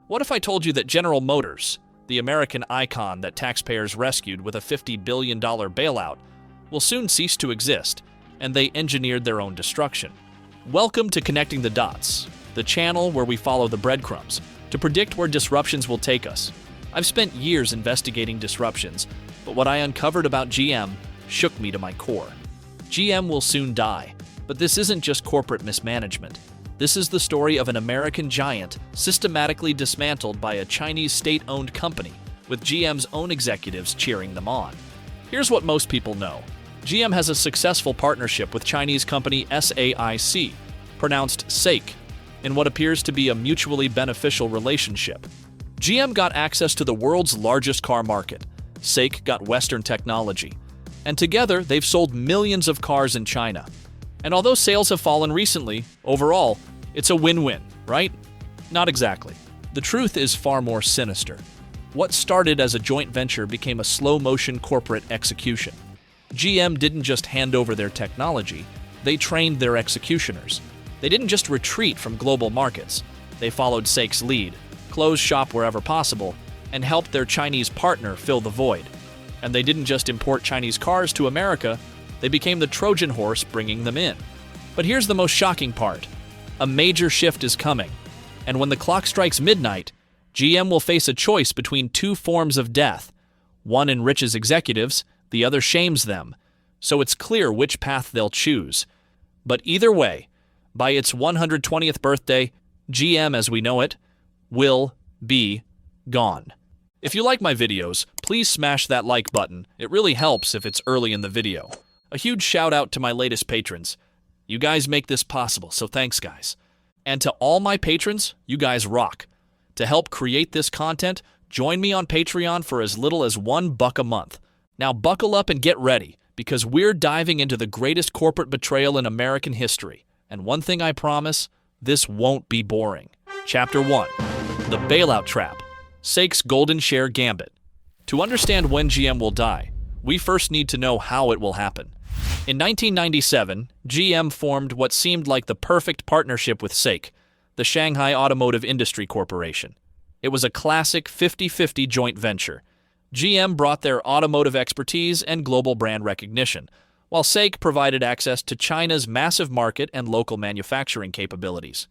What if I told you that General Motors, the American icon that taxpayers rescued with a $50 billion bailout, will soon cease to exist, and they engineered their own destruction? Welcome to Connecting the Dots, the channel where we follow the breadcrumbs to predict where disruptions will take us. I've spent years investigating disruptions, but what I uncovered about GM shook me to my core. GM will soon die, but this isn't just corporate mismanagement. This is the story of an American giant systematically dismantled by a Chinese state-owned company, with GM's own executives cheering them on. Here's what most people know. GM has a successful partnership with Chinese company SAIC, pronounced SAIC, in what appears to be a mutually beneficial relationship. GM got access to the world's largest car market. SAIC got Western technology. And together, they've sold millions of cars in China. And although sales have fallen recently, overall, it's a win-win, right? Not exactly. The truth is far more sinister. What started as a joint venture became a slow-motion corporate execution. GM didn't just hand over their technology, they trained their executioners. They didn't just retreat from global markets. They followed SAIC's lead, closed shop wherever possible, and helped their Chinese partner fill the void. And they didn't just import Chinese cars to America, they became the Trojan horse bringing them in. But here's the most shocking part. A major shift is coming. And when the clock strikes midnight, GM will face a choice between two forms of death. One enriches executives, the other shames them. So it's clear which path they'll choose. But either way, by its 120th birthday, GM as we know it will be gone. If you like my videos, please smash that like button. It really helps if it's early in the video. A huge shout out to my latest patrons. You guys make this possible, so thanks guys. And to all my patrons, you guys rock. To help create this content, join me on Patreon for as little as $1 a month. Now buckle up and get ready, because we're diving into the greatest corporate betrayal in American history. And one thing I promise, this won't be boring. Chapter 1. The Bailout Trap. SAIC's Golden Share Gambit. To understand when GM will die, we first need to know how it will happen. In 1997, GM formed what seemed like the perfect partnership with SAIC, the Shanghai Automotive Industry Corporation. It was a classic 50-50 joint venture. GM brought their automotive expertise and global brand recognition, while SAIC provided access to China's massive market and local manufacturing capabilities.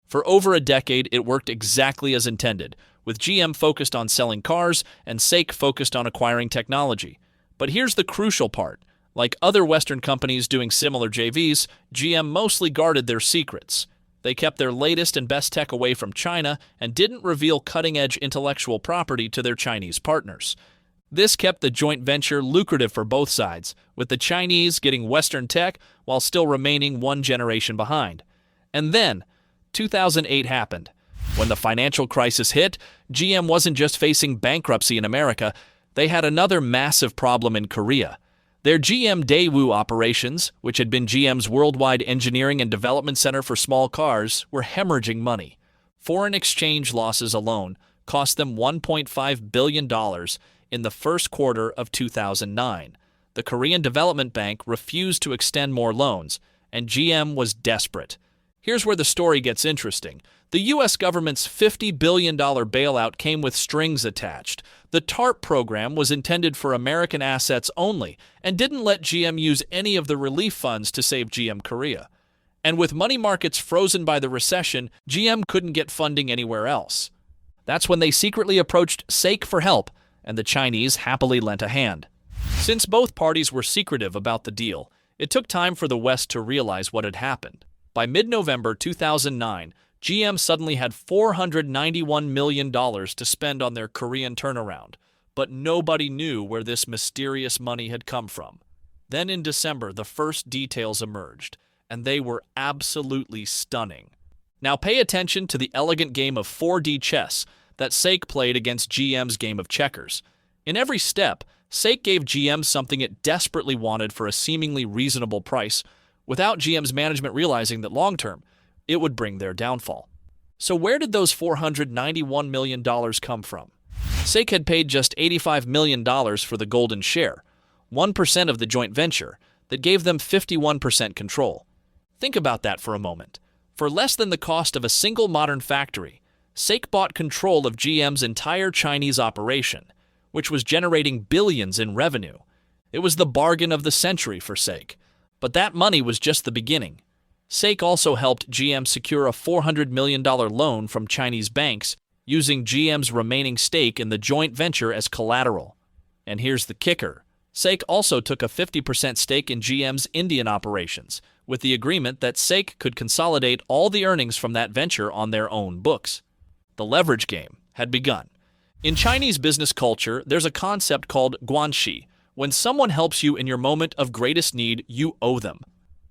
For over a decade, it worked exactly as intended, with GM focused on selling cars and SAIC focused on acquiring technology. But here's the crucial part. Like other Western companies doing similar JVs, GM mostly guarded their secrets. They kept their latest and best tech away from China and didn't reveal cutting-edge intellectual property to their Chinese partners. This kept the joint venture lucrative for both sides, with the Chinese getting Western tech while still remaining one generation behind. And then, 2008 happened. When the financial crisis hit, GM wasn't just facing bankruptcy in America, they had another massive problem in Korea. Their GM Daewoo operations, which had been GM's worldwide engineering and development center for small cars, were hemorrhaging money. Foreign exchange losses alone cost them $1.5 billion in the first quarter of 2009. The Korean Development Bank refused to extend more loans, and GM was desperate. Here's where the story gets interesting. The U.S. government's $50 billion bailout came with strings attached. The TARP program was intended for American assets only and didn't let GM use any of the relief funds to save GM Korea. And with money markets frozen by the recession, GM couldn't get funding anywhere else. That's when they secretly approached SAIC for help, and the Chinese happily lent a hand. Since both parties were secretive about the deal, it took time for the West to realize what had happened. By mid-November 2009, GM suddenly had $491 million to spend on their Korean turnaround, but nobody knew where this mysterious money had come from. Then in December, the first details emerged, and they were absolutely stunning. Now pay attention to the elegant game of 4D chess that SAIC played against GM's game of checkers. In every step, SAIC gave GM something it desperately wanted for a seemingly reasonable price, without GM's management realizing that long-term, it would bring their downfall. So where did those $491 million come from? SAIC had paid just $85 million for the golden share, 1% of the joint venture, that gave them 51% control. Think about that for a moment. For less than the cost of a single modern factory, SAIC bought control of GM's entire Chinese operation, which was generating billions in revenue. It was the bargain of the century for SAIC. But that money was just the beginning. SAIC also helped GM secure a $400 million loan from Chinese banks, using GM's remaining stake in the joint venture as collateral. And here's the kicker. SAIC also took a 50% stake in GM's Indian operations, with the agreement that SAIC could consolidate all the earnings from that venture on their own books. The leverage game had begun. In Chinese business culture, there's a concept called guanxi. When someone helps you in your moment of greatest need, you owe them.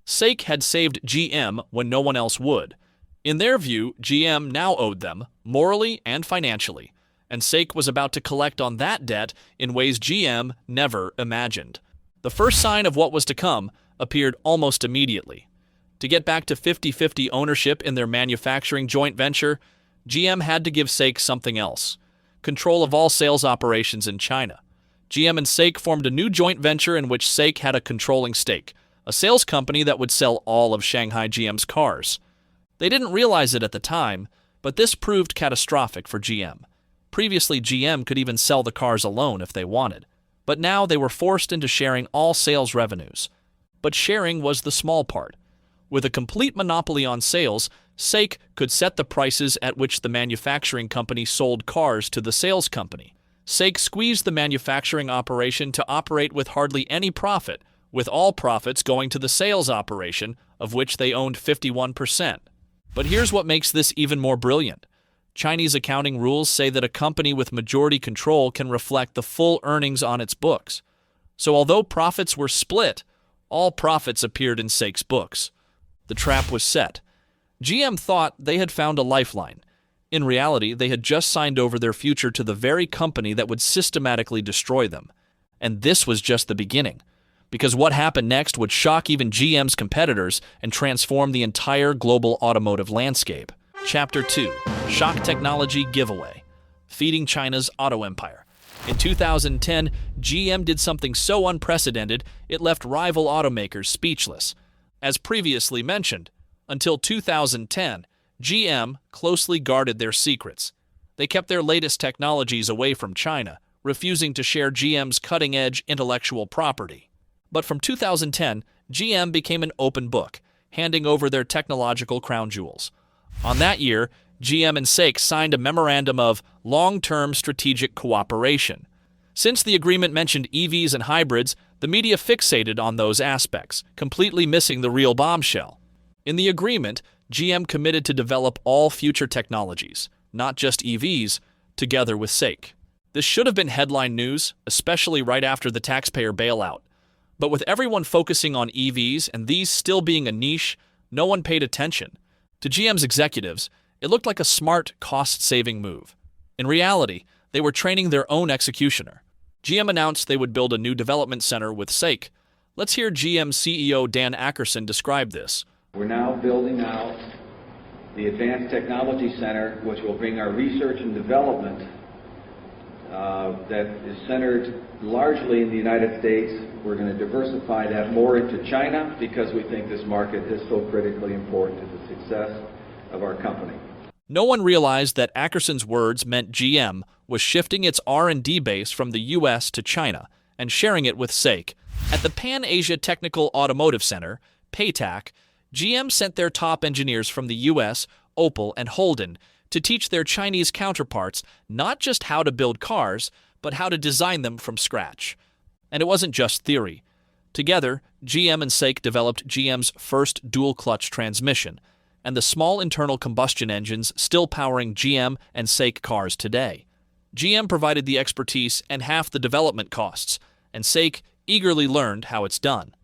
SAIC had saved GM when no one else would. In their view, GM now owed them, morally and financially, and SAIC was about to collect on that debt in ways GM never imagined. The first sign of what was to come appeared almost immediately. To get back to 50-50 ownership in their manufacturing joint venture, GM had to give SAIC something else: control of all sales operations in China. GM and SAIC formed a new joint venture in which SAIC had a controlling stake, a sales company that would sell all of Shanghai GM's cars. They didn't realize it at the time, but this proved catastrophic for GM. Previously, GM could even sell the cars alone if they wanted, but now they were forced into sharing all sales revenues. But sharing was the small part. With a complete monopoly on sales, SAIC could set the prices at which the manufacturing company sold cars to the sales company. SAIC squeezed the manufacturing operation to operate with hardly any profit, with all profits going to the sales operation, of which they owned 51%. But here's what makes this even more brilliant. Chinese accounting rules say that a company with majority control can reflect the full earnings on its books. So although profits were split, all profits appeared in SAIC's books. The trap was set. GM thought they had found a lifeline. In reality, they had just signed over their future to the very company that would systematically destroy them. And this was just the beginning, because what happened next would shock even GM's competitors and transform the entire global automotive landscape. Chapter 2. Shock Technology Giveaway. Feeding China's Auto Empire. In 2010, GM did something so unprecedented it left rival automakers speechless. As previously mentioned, until 2010, GM closely guarded their secrets. They kept their latest technologies away from China, refusing to share GM's cutting-edge intellectual property. But from 2010, GM became an open book, handing over their technological crown jewels. On that year, GM and SAIC signed a memorandum of long-term strategic cooperation. Since the agreement mentioned EVs and hybrids, the media fixated on those aspects, completely missing the real bombshell. In the agreement, GM committed to develop all future technologies, not just EVs, together with SAIC. This should have been headline news, especially right after the taxpayer bailout. But with everyone focusing on EVs and these still being a niche, no one paid attention. To GM's executives, it looked like a smart, cost-saving move. In reality, they were training their own executioner. GM announced they would build a new development center with SAIC. Let's hear GM CEO Dan Ackerson describe this. We're now building out the Advanced Technology Center, which will bring our research and development that is centered largely in the United States. We're going to diversify that more into China because we think this market is so critically important to the success of our company. No one realized that Ackerson's words meant GM was shifting its R&D base from the U.S. to China and sharing it with SAIC. At the Pan-Asia Technical Automotive Center, PATAC, GM sent their top engineers from the U.S., Opel, and Holden to teach their Chinese counterparts not just how to build cars, but how to design them from scratch. And it wasn't just theory. Together, GM and SAIC developed GM's first dual-clutch transmission, and the small internal combustion engines still powering GM and SAIC cars today. GM provided the expertise and half the development costs, and SAIC eagerly learned how it's done.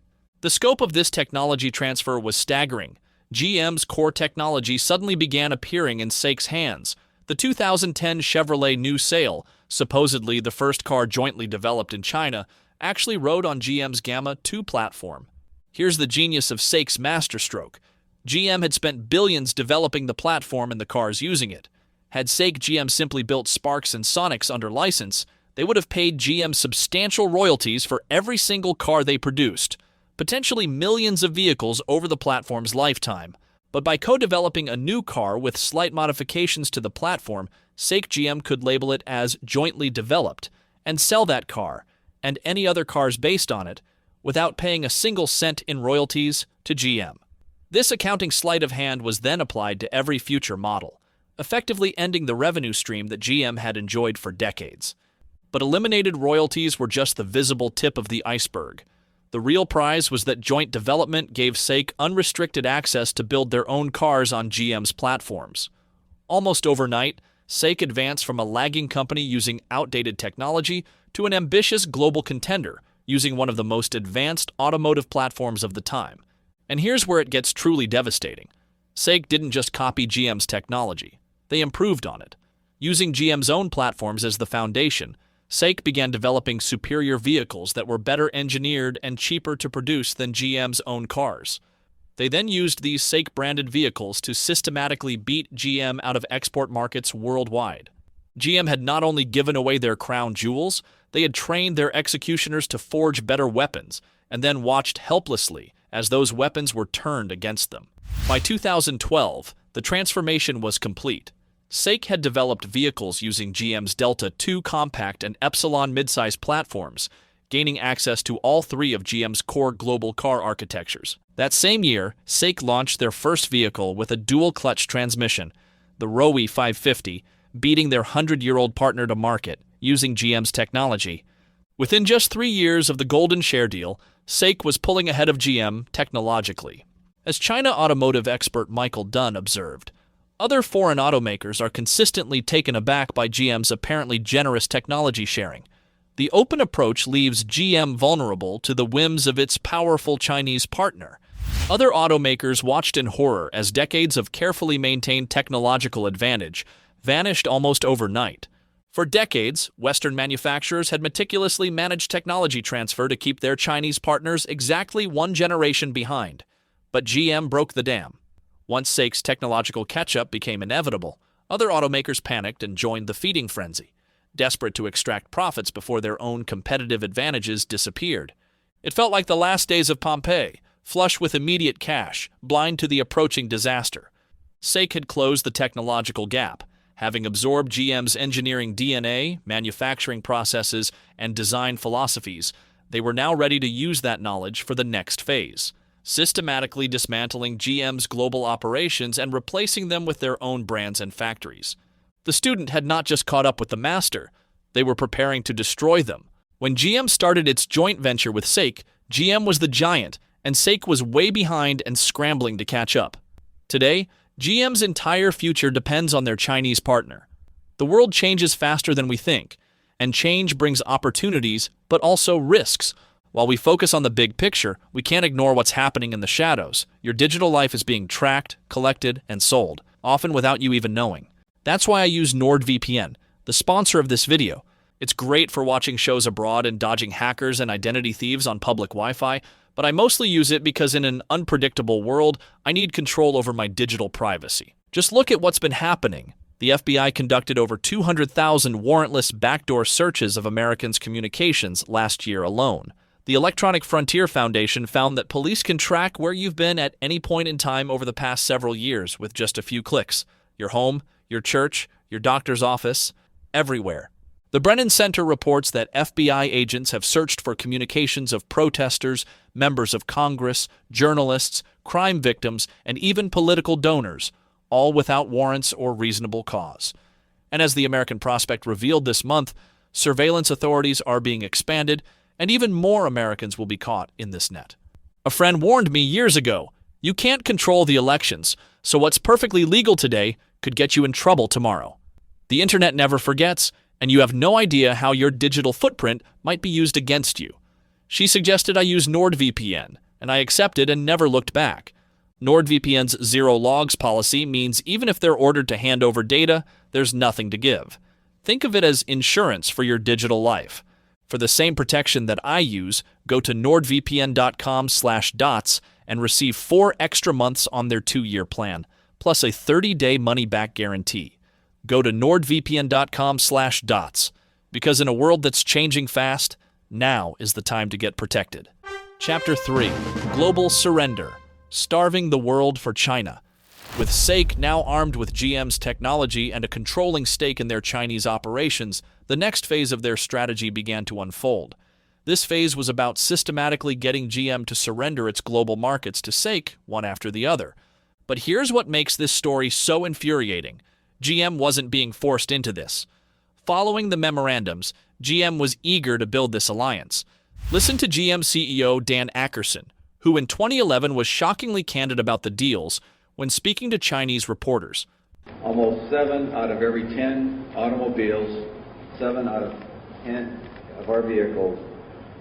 The scope of this technology transfer was staggering. GM's core technology suddenly began appearing in SAIC's hands. The 2010 Chevrolet New Sail, supposedly the first car jointly developed in China, actually rode on GM's Gamma 2 platform. Here's the genius of SAIC's masterstroke. GM had spent billions developing the platform and the cars using it. Had SAIC GM simply built Sparks and Sonics under license, they would have paid GM substantial royalties for every single car they produced, potentially millions of vehicles over the platform's lifetime. But by co-developing a new car with slight modifications to the platform, SAIC GM could label it as jointly developed and sell that car and any other cars based on it without paying a single cent in royalties to GM. This accounting sleight of hand was then applied to every future model, effectively ending the revenue stream that GM had enjoyed for decades. But eliminated royalties were just the visible tip of the iceberg. The real prize was that joint development gave SAIC unrestricted access to build their own cars on GM's platforms. Almost overnight, SAIC advanced from a lagging company using outdated technology to an ambitious global contender using one of the most advanced automotive platforms of the time. And here's where it gets truly devastating. SAIC didn't just copy GM's technology. They improved on it. Using GM's own platforms as the foundation, SAIC began developing superior vehicles that were better engineered and cheaper to produce than GM's own cars. They then used these SAIC-branded vehicles to systematically beat GM out of export markets worldwide. GM had not only given away their crown jewels, they had trained their executioners to forge better weapons, and then watched helplessly as those weapons were turned against them. By 2012, the transformation was complete. SAIC had developed vehicles using GM's Delta II compact and Epsilon midsize platforms, gaining access to all three of GM's core global car architectures. That same year, SAIC launched their first vehicle with a dual-clutch transmission, the Rowe 550, beating their 100-year-old partner to market, using GM's technology. Within just 3 years of the golden share deal, SAIC was pulling ahead of GM technologically. As China automotive expert Michael Dunn observed, other foreign automakers are consistently taken aback by GM's apparently generous technology sharing. The open approach leaves GM vulnerable to the whims of its powerful Chinese partner. Other automakers watched in horror as decades of carefully maintained technological advantage vanished almost overnight. For decades, Western manufacturers had meticulously managed technology transfer to keep their Chinese partners exactly one generation behind. But GM broke the dam. Once SAIC's technological catch-up became inevitable, other automakers panicked and joined the feeding frenzy, desperate to extract profits before their own competitive advantages disappeared. It felt like the last days of Pompeii, flush with immediate cash, blind to the approaching disaster. SAIC had closed the technological gap. Having absorbed GM's engineering DNA, manufacturing processes, and design philosophies, they were now ready to use that knowledge for the next phase, systematically dismantling GM's global operations and replacing them with their own brands and factories. The student had not just caught up with the master, they were preparing to destroy them. When GM started its joint venture with SAIC, GM was the giant, and SAIC was way behind and scrambling to catch up. Today, GM's entire future depends on their Chinese partner. The world changes faster than we think, and change brings opportunities, but also risks. While we focus on the big picture, we can't ignore what's happening in the shadows. Your digital life is being tracked, collected, and sold, often without you even knowing. That's why I use NordVPN, the sponsor of this video. It's great for watching shows abroad and dodging hackers and identity thieves on public Wi-Fi, but I mostly use it because in an unpredictable world, I need control over my digital privacy. Just look at what's been happening. The FBI conducted over 200,000 warrantless backdoor searches of Americans' communications last year alone. The Electronic Frontier Foundation found that police can track where you've been at any point in time over the past several years with just a few clicks. Your home, your church, your doctor's office, everywhere. The Brennan Center reports that FBI agents have searched for communications of protesters, members of Congress, journalists, crime victims, and even political donors, all without warrants or reasonable cause. And as the American Prospect revealed this month, surveillance authorities are being expanded, and even more Americans will be caught in this net. A friend warned me years ago, you can't control the elections, so what's perfectly legal today could get you in trouble tomorrow. The internet never forgets, and you have no idea how your digital footprint might be used against you. She suggested I use NordVPN, and I accepted and never looked back. NordVPN's zero logs policy means even if they're ordered to hand over data, there's nothing to give. Think of it as insurance for your digital life. For the same protection that I use, go to nordvpn.com/dots and receive 4 extra months on their 2-year plan, plus a 30-day money-back guarantee. Go to nordvpn.com/dots, because in a world that's changing fast, now is the time to get protected. Chapter 3. Global Surrender. Starving the World for China. With SAIC now armed with GM's technology and a controlling stake in their Chinese operations, the next phase of their strategy began to unfold. This phase was about systematically getting GM to surrender its global markets to SAIC one after the other. But here's what makes this story so infuriating. GM wasn't being forced into this. Following the memorandums, GM was eager to build this alliance. Listen to GM CEO Dan Akerson, who in 2011 was shockingly candid about the deals when speaking to Chinese reporters. Almost 7 out of every 10 automobiles, 7 out of 10 of our vehicles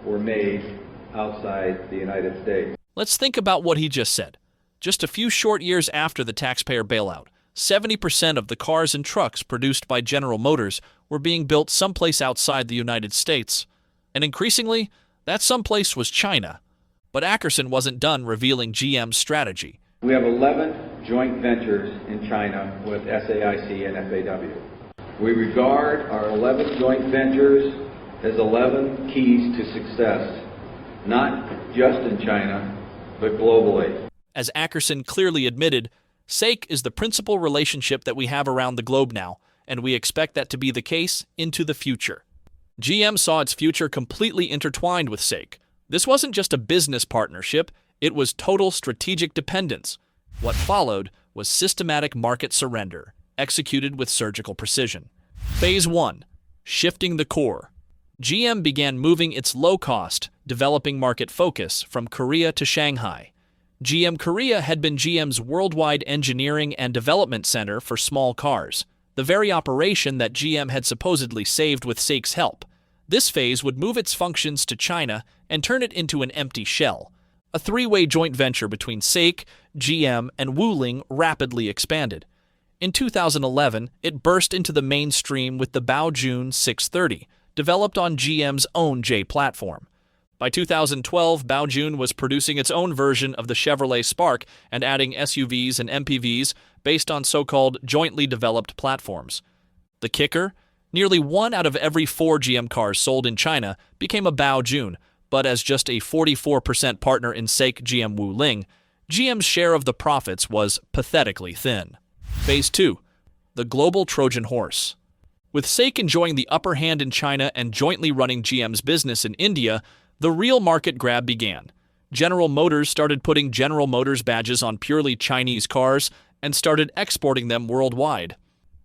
were made outside the United States. Let's think about what he just said. Just a few short years after the taxpayer bailout, 70% of the cars and trucks produced by General Motors were being built someplace outside the United States. And increasingly, that someplace was China. But Akerson wasn't done revealing GM's strategy. We have 11 joint ventures in China with SAIC and FAW. We regard our 11 joint ventures as 11 keys to success, not just in China, but globally. As Akerson clearly admitted, SAIC is the principal relationship that we have around the globe now, and we expect that to be the case into the future. GM saw its future completely intertwined with SAIC. This wasn't just a business partnership, it was total strategic dependence. What followed was systematic market surrender, executed with surgical precision. Phase 1. Shifting the core. GM began moving its low-cost, developing market focus from Korea to Shanghai. GM Korea had been GM's worldwide engineering and development center for small cars, the very operation that GM had supposedly saved with SAIC's help. This phase would move its functions to China and turn it into an empty shell. A three-way joint venture between SAIC, GM, and Wuling rapidly expanded. In 2011, it burst into the mainstream with the Baojun 630, developed on GM's own J platform. By 2012, Baojun was producing its own version of the Chevrolet Spark and adding SUVs and MPVs based on so-called jointly developed platforms. The kicker? Nearly 1 out of every 4 GM cars sold in China became a Baojun, but as just a 44% partner in SAIC GM Wuling, GM's share of the profits was pathetically thin. Phase 2. The global Trojan horse. With SAIC enjoying the upper hand in China and jointly running GM's business in India, the real market grab began. General Motors started putting General Motors badges on purely Chinese cars and started exporting them worldwide.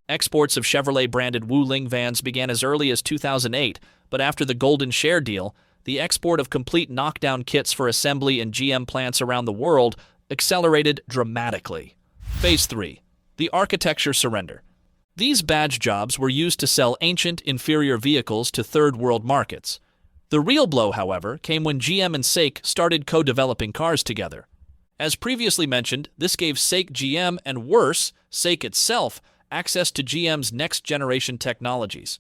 Exports of Chevrolet-branded Wuling vans began as early as 2008, but after the Golden Share deal, the export of complete knockdown kits for assembly in GM plants around the world accelerated dramatically. Phase 3. The architecture surrender. These badge jobs were used to sell ancient, inferior vehicles to third-world markets. The real blow, however, came when GM and SAIC started co-developing cars together. As previously mentioned, this gave SAIC GM and worse, SAIC itself, access to GM's next-generation technologies.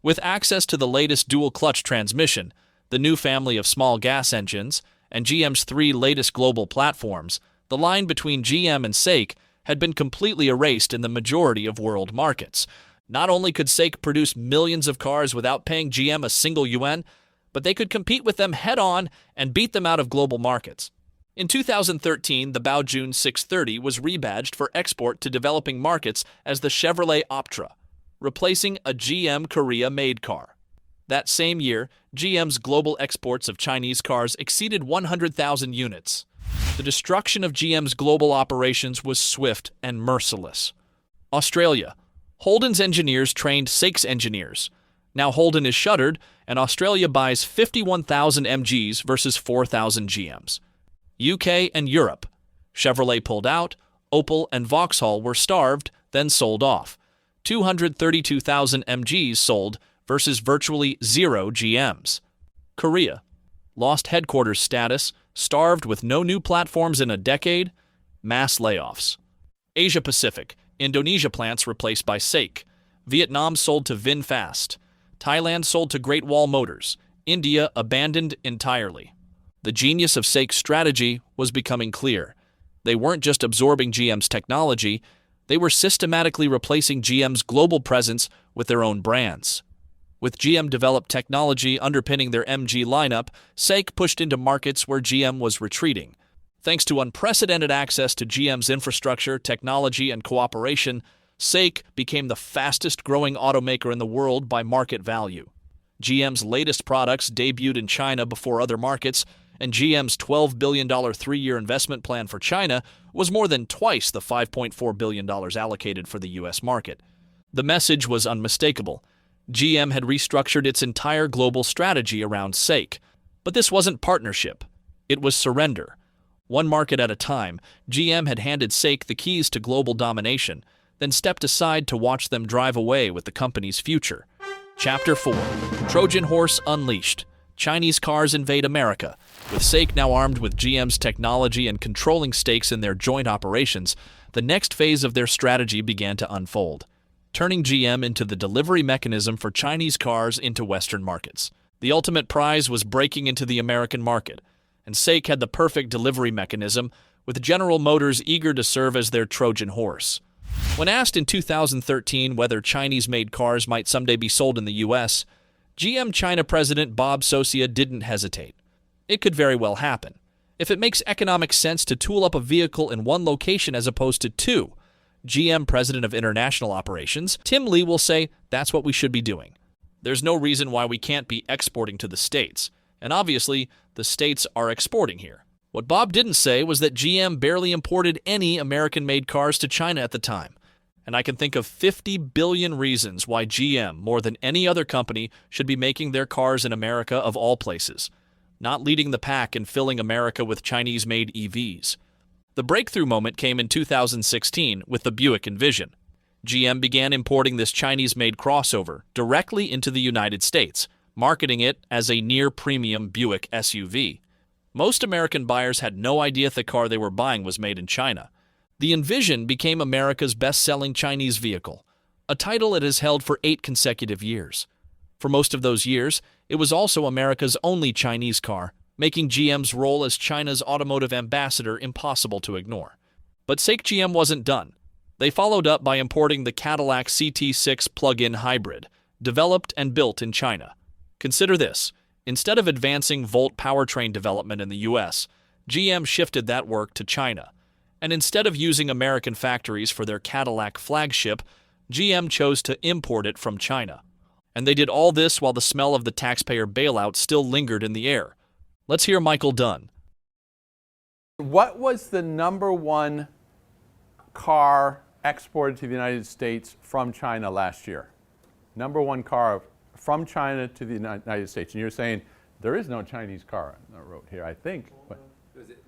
With access to the latest dual-clutch transmission, the new family of small gas engines, and GM's 3 latest global platforms, the line between GM and SAIC had been completely erased in the majority of world markets. Not only could SAIC produce millions of cars without paying GM a single yuan, but they could compete with them head-on and beat them out of global markets. In 2013, the Baojun 630 was rebadged for export to developing markets as the Chevrolet Optra, replacing a GM Korea-made car. That same year, GM's global exports of Chinese cars exceeded 100,000 units. The destruction of GM's global operations was swift and merciless. Australia. Holden's engineers trained SAIC's engineers. Now Holden is shuttered, and Australia buys 51,000 MGs versus 4,000 GMs. UK and Europe. Chevrolet pulled out, Opel and Vauxhall were starved, then sold off. 232,000 MGs sold versus virtually 0 GMs. Korea. Lost headquarters status, starved with no new platforms in a decade, mass layoffs. Asia Pacific. Indonesia plants replaced by SAIC. Vietnam sold to VinFast. Thailand sold to Great Wall Motors. India abandoned entirely. The genius of SAIC's strategy was becoming clear. They weren't just absorbing GM's technology, they were systematically replacing GM's global presence with their own brands. With GM-developed technology underpinning their MG lineup, SAIC pushed into markets where GM was retreating. Thanks to unprecedented access to GM's infrastructure, technology, and cooperation, SAIC became the fastest-growing automaker in the world by market value. GM's latest products debuted in China before other markets, and GM's $12 billion three-year investment plan for China was more than twice the $5.4 billion allocated for the U.S. market. The message was unmistakable. GM had restructured its entire global strategy around SAIC. But this wasn't partnership. It was surrender. One market at a time, GM had handed SAIC the keys to global domination, then stepped aside to watch them drive away with the company's future. Chapter 4. Trojan Horse Unleashed. Chinese cars invade America. With SAIC now armed with GM's technology and controlling stakes in their joint operations, the next phase of their strategy began to unfold, turning GM into the delivery mechanism for Chinese cars into Western markets. The ultimate prize was breaking into the American market, and SAIC had the perfect delivery mechanism, with General Motors eager to serve as their Trojan horse. When asked in 2013 whether Chinese-made cars might someday be sold in the U.S., GM China President Bob Socia didn't hesitate. It could very well happen. If it makes economic sense to tool up a vehicle in one location as opposed to two, GM President of International Operations Tim Lee will say that's what we should be doing. There's no reason why we can't be exporting to the States, and obviously, the States are exporting here. What Bob didn't say was that GM barely imported any American-made cars to China at the time, and I can think of 50 billion reasons why GM, more than any other company, should be making their cars in America of all places, not leading the pack and filling America with Chinese-made EVs. The breakthrough moment came in 2016 with the Buick Envision. GM began importing this Chinese-made crossover directly into the United States, marketing it as a near-premium Buick SUV. Most American buyers had no idea the car they were buying was made in China. The Envision became America's best-selling Chinese vehicle, a title it has held for 8 consecutive years. For most of those years, it was also America's only Chinese car, making GM's role as China's automotive ambassador impossible to ignore. But SAIC GM wasn't done. They followed up by importing the Cadillac CT6 plug-in hybrid, developed and built in China. Consider this. Instead of advancing Volt powertrain development in the U.S., GM shifted that work to China. And instead of using American factories for their Cadillac flagship, GM chose to import it from China. And they did all this while the smell of the taxpayer bailout still lingered in the air. Let's hear Michael Dunn. What was the number one car exported to the United States from China last year? Number one car from China to the United States. And you're saying there is no Chinese car on the road here, I think. Was it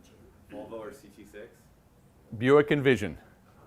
Volvo or CT6? Buick Envision.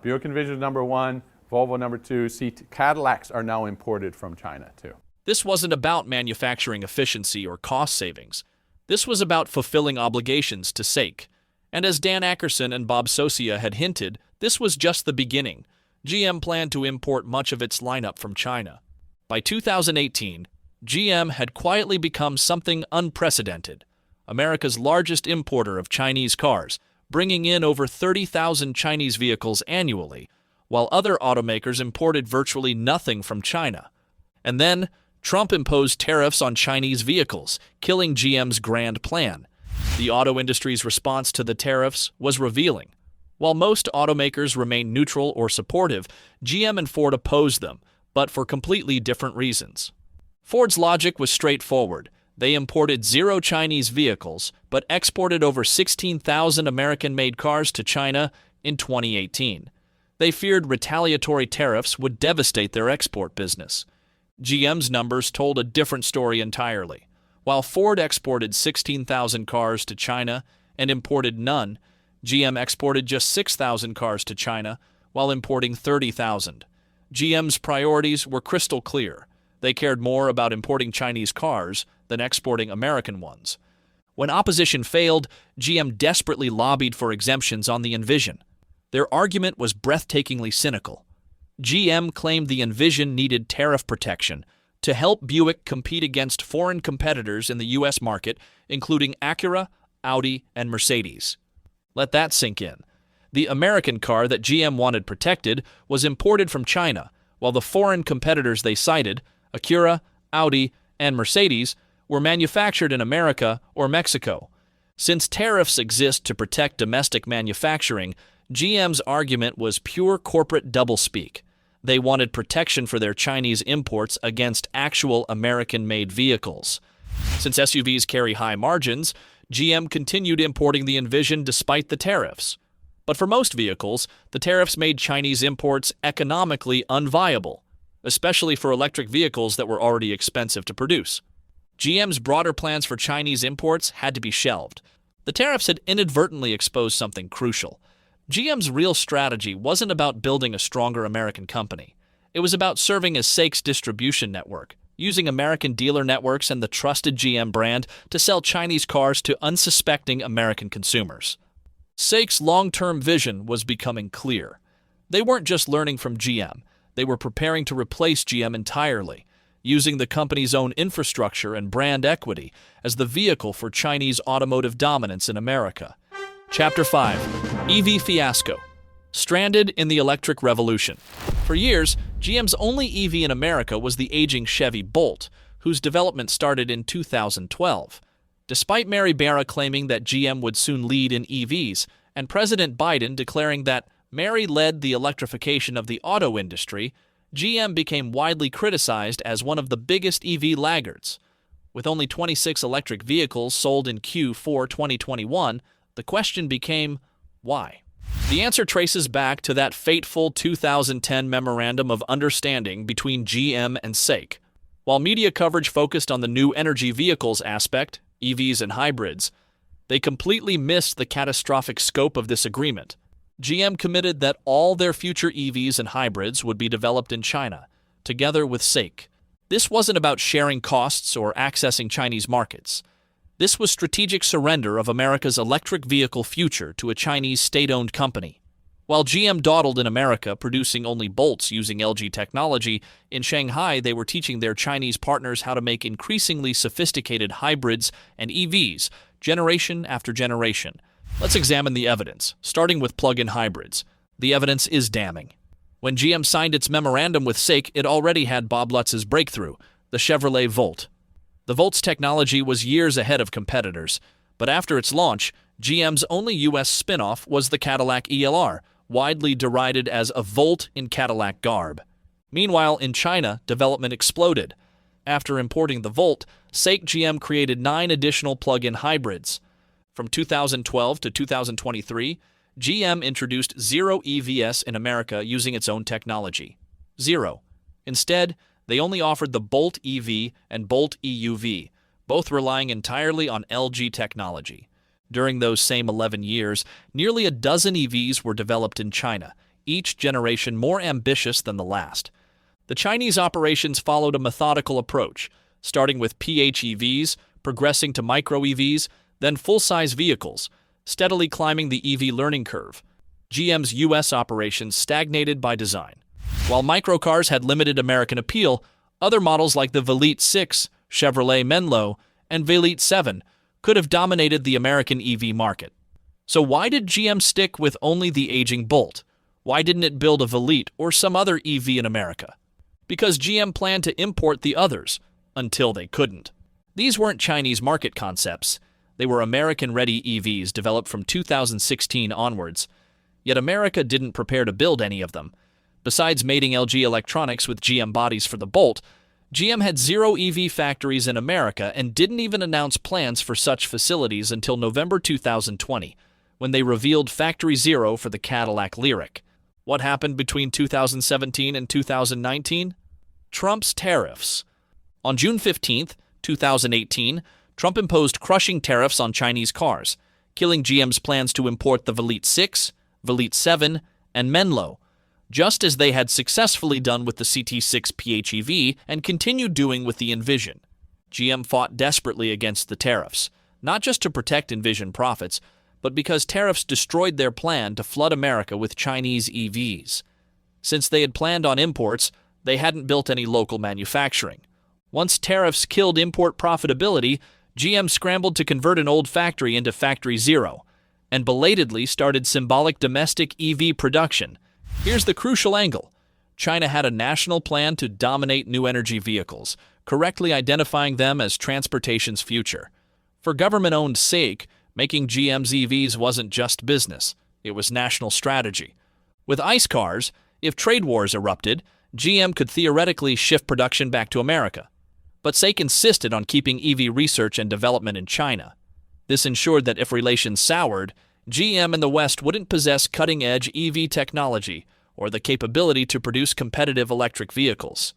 Buick Envision is number one, Volvo number two, Cadillacs are now imported from China too. This wasn't about manufacturing efficiency or cost savings. This was about fulfilling obligations to SAIC. And as Dan Ackerson and Bob Socia had hinted, this was just the beginning. GM planned to import much of its lineup from China. By 2018, GM had quietly become something unprecedented, America's largest importer of Chinese cars, bringing in over 30,000 Chinese vehicles annually, while other automakers imported virtually nothing from China. And then, Trump imposed tariffs on Chinese vehicles, killing GM's grand plan. The auto industry's response to the tariffs was revealing. While most automakers remained neutral or supportive, GM and Ford opposed them, but for completely different reasons. Ford's logic was straightforward. They imported 0 Chinese vehicles, but exported over 16,000 American-made cars to China in 2018. They feared retaliatory tariffs would devastate their export business. GM's numbers told a different story entirely. While Ford exported 16,000 cars to China and imported none, GM exported just 6,000 cars to China while importing 30,000. GM's priorities were crystal clear. They cared more about importing Chinese cars than exporting American ones. When opposition failed, GM desperately lobbied for exemptions on the Envision. Their argument was breathtakingly cynical. GM claimed the Envision needed tariff protection to help Buick compete against foreign competitors in the U.S. market, including Acura, Audi, and Mercedes. Let that sink in. The American car that GM wanted protected was imported from China, while the foreign competitors they cited, Acura, Audi, and Mercedes, were manufactured in America or Mexico. Since tariffs exist to protect domestic manufacturing, GM's argument was pure corporate doublespeak. They wanted protection for their Chinese imports against actual American-made vehicles. Since SUVs carry high margins, GM continued importing the Envision despite the tariffs. But for most vehicles, the tariffs made Chinese imports economically unviable, especially for electric vehicles that were already expensive to produce. GM's broader plans for Chinese imports had to be shelved. The tariffs had inadvertently exposed something crucial. GM's real strategy wasn't about building a stronger American company. It was about serving as SAIC's distribution network, using American dealer networks and the trusted GM brand to sell Chinese cars to unsuspecting American consumers. SAIC's long-term vision was becoming clear. They weren't just learning from GM. They were preparing to replace GM entirely, using the company's own infrastructure and brand equity as the vehicle for Chinese automotive dominance in America. Chapter 5. EV Fiasco. Stranded in the Electric Revolution. For years, GM's only EV in America was the aging Chevy Bolt, whose development started in 2012. Despite Mary Barra claiming that GM would soon lead in EVs, and President Biden declaring that Mary led the electrification of the auto industry, GM became widely criticized as one of the biggest EV laggards. With only 26 electric vehicles sold in Q4 2021, the question became, why? The answer traces back to that fateful 2010 Memorandum of Understanding between GM and SAIC. While media coverage focused on the new energy vehicles aspect, EVs and hybrids, they completely missed the catastrophic scope of this agreement. GM committed that all their future EVs and hybrids would be developed in China, together with SAIC. This wasn't about sharing costs or accessing Chinese markets. This was strategic surrender of America's electric vehicle future to a Chinese state-owned company. While GM dawdled in America, producing only Bolts using LG technology, in Shanghai they were teaching their Chinese partners how to make increasingly sophisticated hybrids and EVs, generation after generation. Let's examine the evidence, starting with plug-in hybrids. The evidence is damning. When GM signed its memorandum with SAIC, it already had Bob Lutz's breakthrough, the Chevrolet Volt. The Volt's technology was years ahead of competitors, but after its launch, GM's only U.S. spin-off was the Cadillac ELR, widely derided as a Volt in Cadillac garb. Meanwhile, in China, development exploded. After importing the Volt, SAIC GM created 9 additional plug-in hybrids. From 2012 to 2023, GM introduced zero EVs in America using its own technology. Zero. Instead, they only offered the Bolt EV and Bolt EUV, both relying entirely on LG technology. During those same 11 years, nearly a dozen EVs were developed in China, each generation more ambitious than the last. The Chinese operations followed a methodical approach, starting with PHEVs, progressing to micro-EVs, then full-size vehicles, steadily climbing the EV learning curve. GM's U.S. operations stagnated by design. While microcars had limited American appeal, other models like the Velite 6, Chevrolet Menlo, and Velite 7 could have dominated the American EV market. So why did GM stick with only the aging Bolt? Why didn't it build a Velite or some other EV in America? Because GM planned to import the others, until they couldn't. These weren't Chinese market concepts. They were American-ready EVs developed from 2016 onwards. Yet America didn't prepare to build any of them. Besides mating LG Electronics with GM bodies for the Bolt, GM had 0 EV factories in America and didn't even announce plans for such facilities until November 2020, when they revealed Factory Zero for the Cadillac Lyriq. What happened between 2017 and 2019? Trump's tariffs. On June 15, 2018, Trump imposed crushing tariffs on Chinese cars, killing GM's plans to import the Velite 6, Velite 7, and Menlo, just as they had successfully done with the CT6 PHEV and continued doing with the Envision. GM fought desperately against the tariffs, not just to protect Envision profits, but because tariffs destroyed their plan to flood America with Chinese EVs. Since they had planned on imports, they hadn't built any local manufacturing. Once tariffs killed import profitability, GM scrambled to convert an old factory into Factory Zero, and belatedly started symbolic domestic EV production. Here's the crucial angle. China had a national plan to dominate new energy vehicles, correctly identifying them as transportation's future. For government-owned SAIC, Making GM's EVs wasn't just business, it was national strategy. With ICE cars, if trade wars erupted, GM could theoretically shift production back to America. But SAIC insisted on keeping EV research and development in China. This ensured that if relations soured, GM and the West wouldn't possess cutting-edge EV technology or the capability to produce competitive electric vehicles.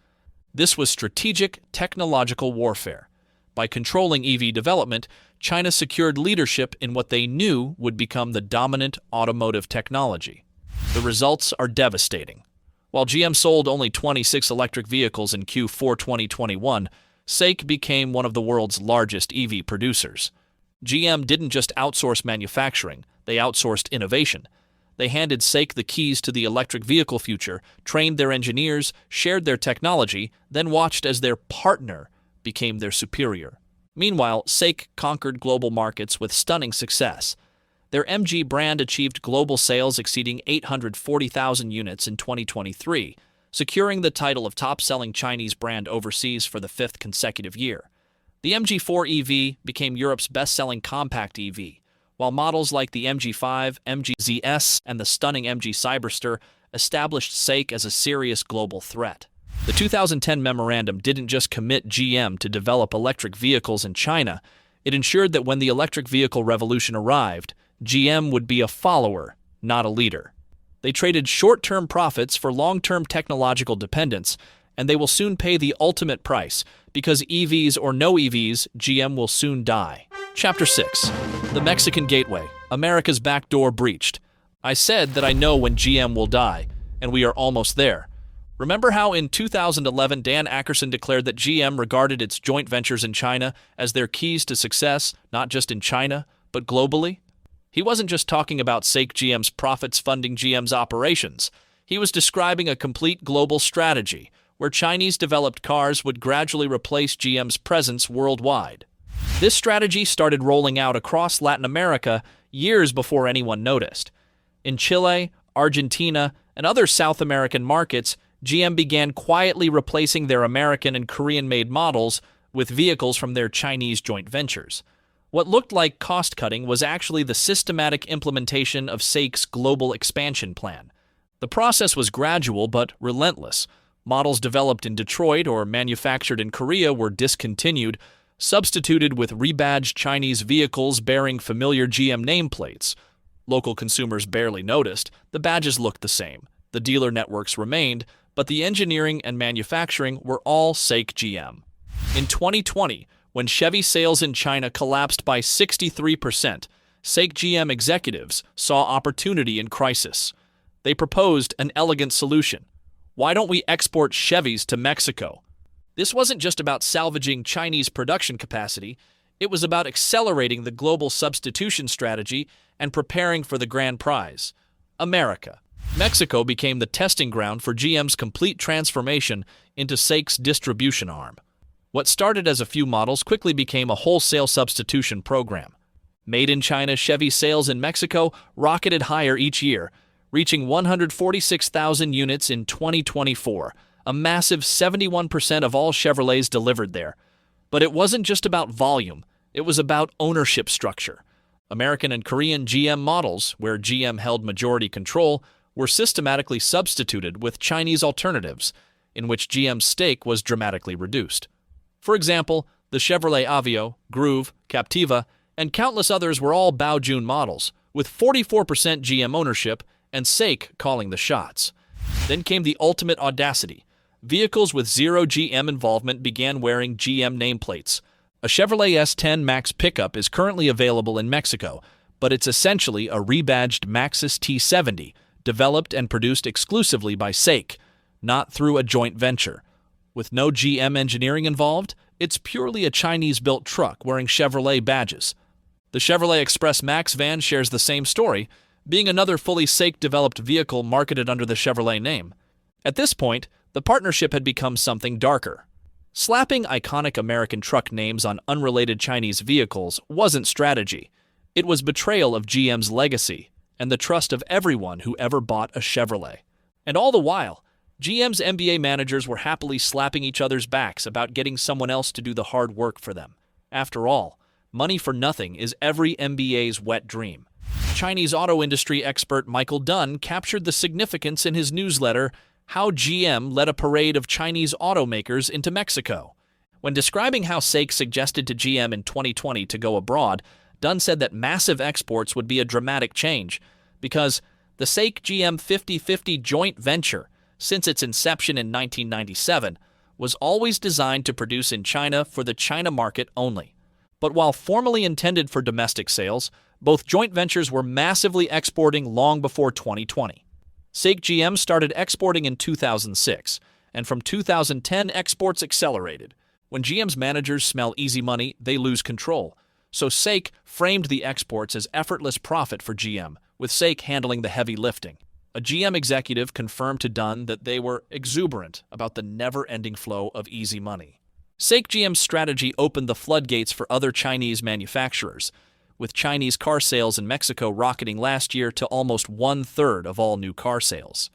This was strategic technological warfare. By controlling EV development, China secured leadership in what they knew would become the dominant automotive technology. The results are devastating. While GM sold only 26 electric vehicles in Q4 2021, SAIC became one of the world's largest EV producers. GM didn't just outsource manufacturing, they outsourced innovation. They handed SAIC the keys to the electric vehicle future, trained their engineers, shared their technology, then watched as their partner became their superior. Meanwhile, SAIC conquered global markets with stunning success. Their MG brand achieved global sales exceeding 840,000 units in 2023, securing the title of top-selling Chinese brand overseas for the 5th consecutive year. The MG4 EV became Europe's best-selling compact EV, while models like the MG5, MG ZS, and the stunning MG Cyberster established SAIC as a serious global threat. The 2010 memorandum didn't just commit GM to develop electric vehicles in China, it ensured that when the electric vehicle revolution arrived, GM would be a follower, not a leader. They traded short-term profits for long-term technological dependence, and they will soon pay the ultimate price, because EVs or no EVs, GM will soon die. Chapter 6. The Mexican Gateway, America's Back Door Breached. I said that I know when GM will die, and we are almost there. Remember how in 2011 Dan Akerson declared that GM regarded its joint ventures in China as their keys to success, not just in China, but globally? He wasn't just talking about SAIC GM's profits funding GM's operations. He was describing a complete global strategy, where Chinese-developed cars would gradually replace GM's presence worldwide. This strategy started rolling out across Latin America years before anyone noticed. In Chile, Argentina, and other South American markets, GM began quietly replacing their American and Korean-made models with vehicles from their Chinese joint ventures. What looked like cost-cutting was actually the systematic implementation of SAIC's global expansion plan. The process was gradual but relentless. Models developed in Detroit or manufactured in Korea were discontinued, substituted with rebadged Chinese vehicles bearing familiar GM nameplates. Local consumers barely noticed. The badges looked the same. The dealer networks remained, but the engineering and manufacturing were all SAIC GM. In 2020, when Chevy sales in China collapsed by 63%, SAIC GM executives saw opportunity in crisis. They proposed an elegant solution. Why don't we export Chevys to Mexico? This wasn't just about salvaging Chinese production capacity, it was about accelerating the global substitution strategy and preparing for the grand prize, America. Mexico became the testing ground for GM's complete transformation into SAIC's distribution arm. What started as a few models quickly became a wholesale substitution program. Made in China, Chevy sales in Mexico rocketed higher each year, reaching 146,000 units in 2024, a massive 71% of all Chevrolets delivered there. But it wasn't just about volume, it was about ownership structure. American and Korean GM models, where GM held majority control, were systematically substituted with Chinese alternatives, in which GM's stake was dramatically reduced. For example, the Chevrolet Aveo, Groove, Captiva, and countless others were all Baojun models, with 44% GM ownership and SAIC calling the shots. Then came the ultimate audacity. Vehicles with zero GM involvement began wearing GM nameplates. A Chevrolet S10 Max pickup is currently available in Mexico, but it's essentially a rebadged Maxus T70, developed and produced exclusively by SAIC, not through a joint venture. With no GM engineering involved, it's purely a Chinese-built truck wearing Chevrolet badges. The Chevrolet Express Max van shares the same story, being another fully SAIC-developed vehicle marketed under the Chevrolet name. At this point, the partnership had become something darker. Slapping iconic American truck names on unrelated Chinese vehicles wasn't strategy. It was betrayal of GM's legacy and the trust of everyone who ever bought a Chevrolet. And all the while, GM's MBA managers were happily slapping each other's backs about getting someone else to do the hard work for them. After all, Money for nothing is every MBA's wet dream. Chinese auto industry expert Michael Dunn captured the significance in his newsletter, How GM Led a Parade of Chinese Automakers into Mexico. When describing how SAIC suggested to GM in 2020 to go abroad, Dunn said that massive exports would be a dramatic change because the SAIC-GM 50-50 joint venture, since its inception in 1997, was always designed to produce in China for the China market only. But while formally intended for domestic sales, both joint ventures were massively exporting long before 2020. SAIC-GM started exporting in 2006, and from 2010 exports accelerated. When GM's managers smell easy money, they lose control. So SAIC framed the exports as effortless profit for GM, with SAIC handling the heavy lifting. A GM executive confirmed to Dunn that they were exuberant about the never-ending flow of easy money. SAIC-GM's strategy opened the floodgates for other Chinese manufacturers, with Chinese car sales in Mexico rocketing last year to almost 1/3 of all new car sales.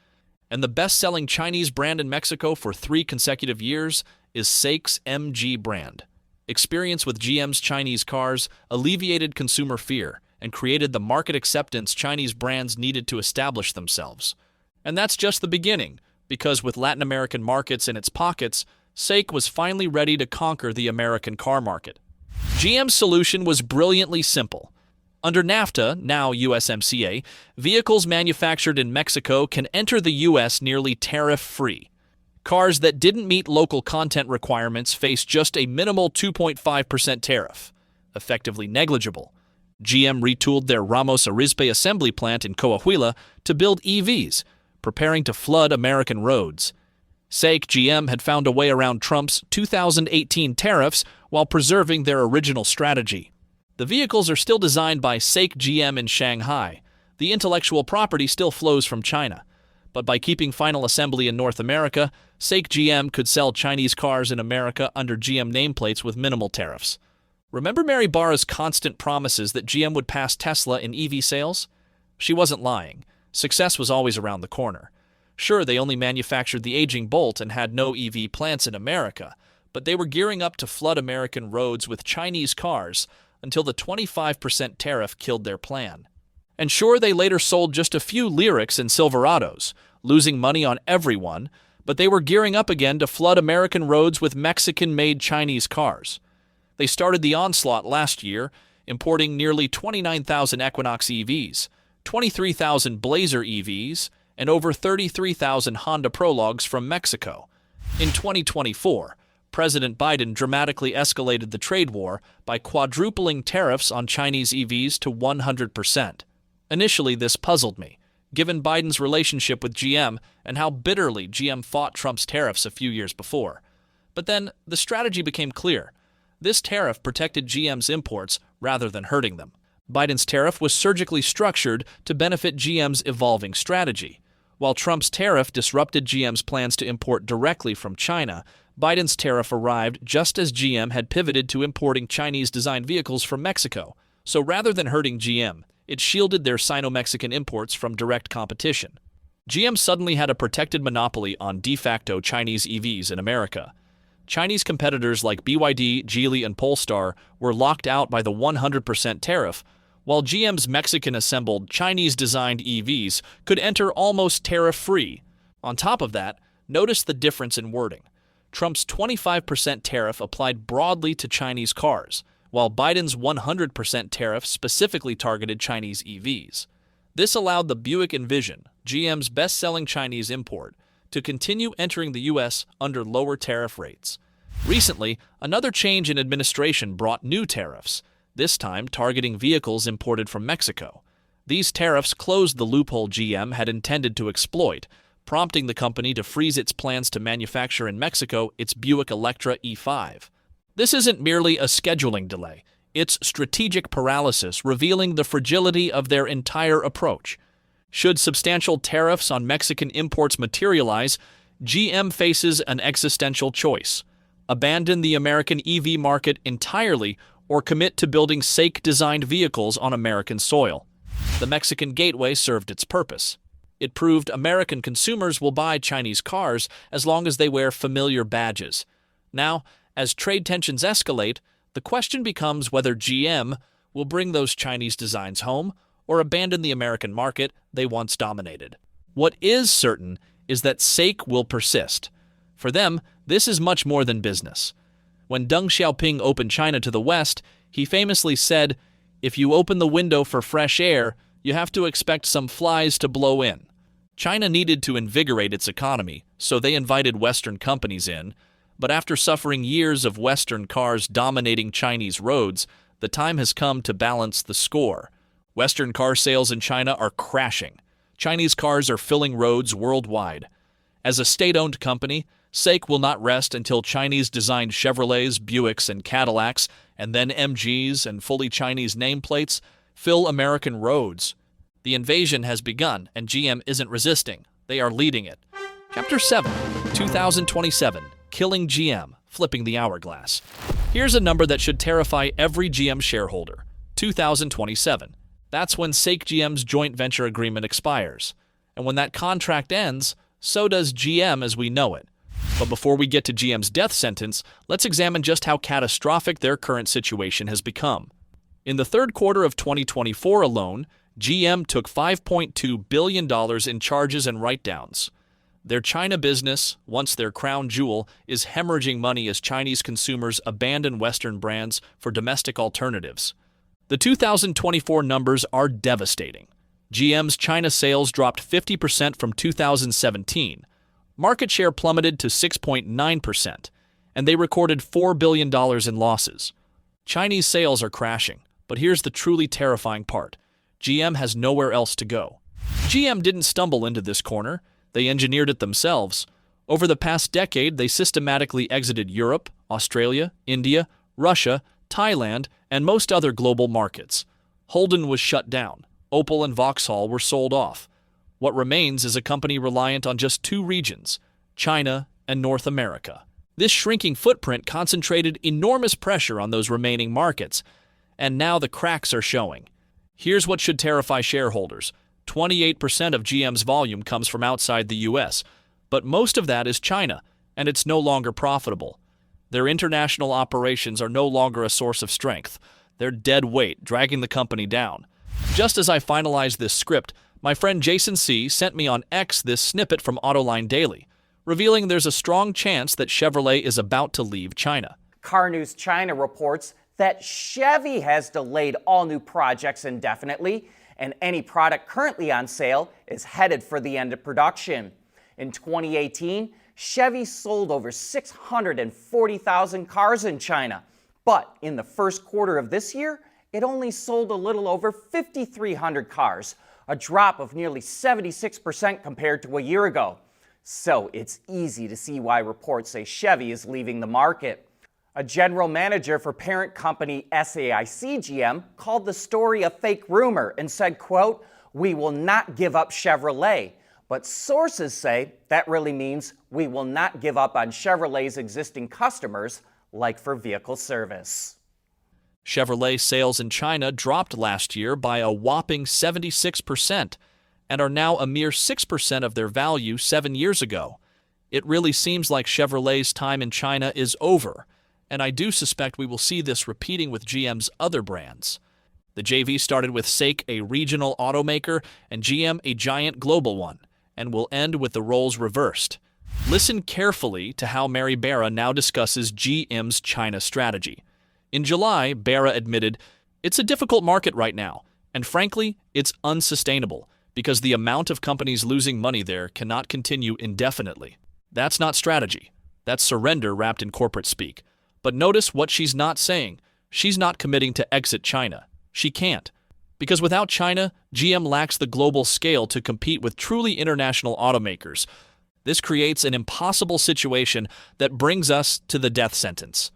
And the best-selling Chinese brand in Mexico for 3 consecutive years is SAIC's MG brand. Experience with GM's Chinese cars alleviated consumer fear and created the market acceptance Chinese brands needed to establish themselves. And that's just the beginning, because with Latin American markets in its pockets, SAIC was finally ready to conquer the American car market. GM's solution was brilliantly simple. Under NAFTA, now USMCA, vehicles manufactured in Mexico can enter the U.S. nearly tariff-free. Cars that didn't meet local content requirements faced just a minimal 2.5% tariff, effectively negligible. GM retooled their Ramos Arizpe assembly plant in Coahuila to build EVs, preparing to flood American roads. SAIC-GM had found a way around Trump's 2018 tariffs while preserving their original strategy. The vehicles are still designed by SAIC-GM in Shanghai. The intellectual property still flows from China. But by keeping final assembly in North America, SAIC-GM could sell Chinese cars in America under GM nameplates with minimal tariffs. Remember Mary Barra's constant promises that GM would pass Tesla in EV sales? She wasn't lying. Success was always around the corner. Sure, they only manufactured the aging Bolt and had no EV plants in America, but they were gearing up to flood American roads with Chinese cars until the 25% tariff killed their plan. And sure, they later sold just a few Lyrics and Silverados, losing money on everyone, but they were gearing up again to flood American roads with Mexican-made Chinese cars. They started the onslaught last year, importing nearly 29,000 Equinox EVs, 23,000 Blazer EVs, and over 33,000 Honda Prologues from Mexico. In 2024, President Biden dramatically escalated the trade war by quadrupling tariffs on Chinese EVs to 100%. Initially, this puzzled me, given Biden's relationship with GM and how bitterly GM fought Trump's tariffs a few years before. But then, the strategy became clear. This tariff protected GM's imports rather than hurting them. Biden's tariff was surgically structured to benefit GM's evolving strategy. While Trump's tariff disrupted GM's plans to import directly from China, Biden's tariff arrived just as GM had pivoted to importing Chinese-designed vehicles from Mexico. So rather than hurting GM, it shielded their Sino-Mexican imports from direct competition. GM suddenly had a protected monopoly on de facto Chinese EVs in America. Chinese competitors like BYD, Geely, and Polestar were locked out by the 100% tariff, while GM's Mexican-assembled, Chinese-designed EVs could enter almost tariff-free. On top of that, notice the difference in wording. Trump's 25% tariff applied broadly to Chinese cars, while Biden's 100% tariff specifically targeted Chinese EVs. This allowed the Buick Envision, GM's best-selling Chinese import, to continue entering the U.S. under lower tariff rates. Recently, another change in administration brought new tariffs, this time targeting vehicles imported from Mexico. These tariffs closed the loophole GM had intended to exploit, prompting the company to freeze its plans to manufacture in Mexico its Buick Electra E5. This isn't merely a scheduling delay, it's strategic paralysis revealing the fragility of their entire approach. Should substantial tariffs on Mexican imports materialize, GM faces an existential choice: abandon the American EV market entirely or commit to building SAIC-designed vehicles on American soil. The Mexican gateway served its purpose. It proved American consumers will buy Chinese cars as long as they wear familiar badges. Now, as trade tensions escalate, The question becomes whether GM will bring those Chinese designs home or abandon the American market they once dominated. What is certain is that SAIC will persist. For them, this is much more than business. When Deng Xiaoping opened China to the West, he famously said, "If you open the window for fresh air, you have to expect some flies to blow in." China needed to invigorate its economy, so they invited Western companies in, but after suffering years of Western cars dominating Chinese roads, the time has come to balance the score. Western car sales in China are crashing. Chinese cars are filling roads worldwide. As a state-owned company, SAIC will not rest until Chinese-designed Chevrolets, Buicks, and Cadillacs, and then MGs and fully Chinese nameplates fill American roads. The invasion has begun, and GM isn't resisting. They are leading it. Chapter 7, 2027, Killing GM, Flipping the Hourglass. Here's a number that should terrify every GM shareholder. 2027. That's when SAIC GM's joint venture agreement expires. And when that contract ends, so does GM as we know it. But before we get to GM's death sentence, let's examine just how catastrophic their current situation has become. In the third quarter of 2024 alone, GM took $5.2 billion in charges and write-downs. Their China business, once their crown jewel, is hemorrhaging money as Chinese consumers abandon Western brands for domestic alternatives. The 2024 numbers are devastating. GM's China sales dropped 50% from 2017. Market share plummeted to 6.9%, and they recorded $4 billion in losses. Chinese sales are crashing, but here's the truly terrifying part. GM has nowhere else to go. GM didn't stumble into this corner. They engineered it themselves. Over the past decade, they systematically exited Europe, Australia, India, Russia, Thailand, and most other global markets. Holden was shut down. Opel and Vauxhall were sold off. What remains is a company reliant on just two regions, China and North America. This shrinking footprint concentrated enormous pressure on those remaining markets, and now the cracks are showing. Here's what should terrify shareholders. 28% of GM's volume comes from outside the US, but most of that is China, and it's no longer profitable. Their international operations are no longer a source of strength. They're dead weight, dragging the company down. Just as I finalized this script, my friend Jason C. sent me on X this snippet from Autoline Daily, revealing there's a strong chance that Chevrolet is about to leave China. Car News China reports that Chevy has delayed all new projects indefinitely, and any product currently on sale is headed for the end of production. In 2018, Chevy sold over 640,000 cars in China, but in the first quarter of this year, it only sold a little over 5,300 cars, a drop of nearly 76% compared to a year ago. So it's easy to see why reports say Chevy is leaving the market. A general manager for parent company SAIC GM called the story a fake rumor and said, quote, "We will not give up Chevrolet." But sources say that really means we will not give up on Chevrolet's existing customers, like for vehicle service. Chevrolet sales in China dropped last year by a whopping 76% and are now a mere 6% of their value 7 years ago. It really seems like Chevrolet's time in China is over, and I do suspect we will see this repeating with GM's other brands. The JV started with SAIC, a regional automaker, and GM, a giant global one, and will end with the roles reversed. Listen carefully to how Mary Barra now discusses GM's China strategy. In July, Barra admitted, "It's a difficult market right now, and frankly, it's unsustainable because the amount of companies losing money there cannot continue indefinitely." That's not strategy. That's surrender wrapped in corporate speak. But notice what she's not saying. She's not committing to exit China. She can't. Because without China, GM lacks the global scale to compete with truly international automakers. This creates an impossible situation that brings us to the death sentence.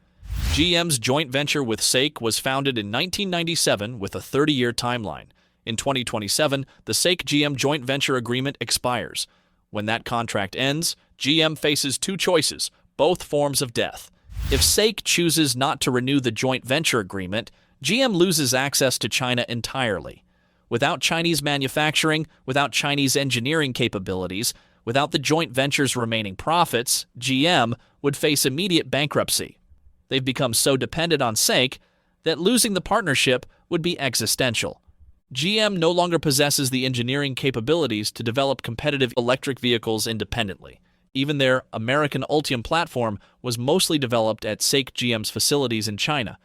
GM's joint venture with SAIC was founded in 1997 with a 30-year timeline. In 2027, the SAIC-GM joint venture agreement expires. When that contract ends, GM faces two choices, both forms of death. If SAIC chooses not to renew the joint venture agreement, GM loses access to China entirely. Without Chinese manufacturing, without Chinese engineering capabilities, without the joint venture's remaining profits, GM would face immediate bankruptcy. They've become so dependent on SAIC that losing the partnership would be existential. GM no longer possesses the engineering capabilities to develop competitive electric vehicles independently. Even their American Ultium platform was mostly developed at SAIC GM's facilities in China.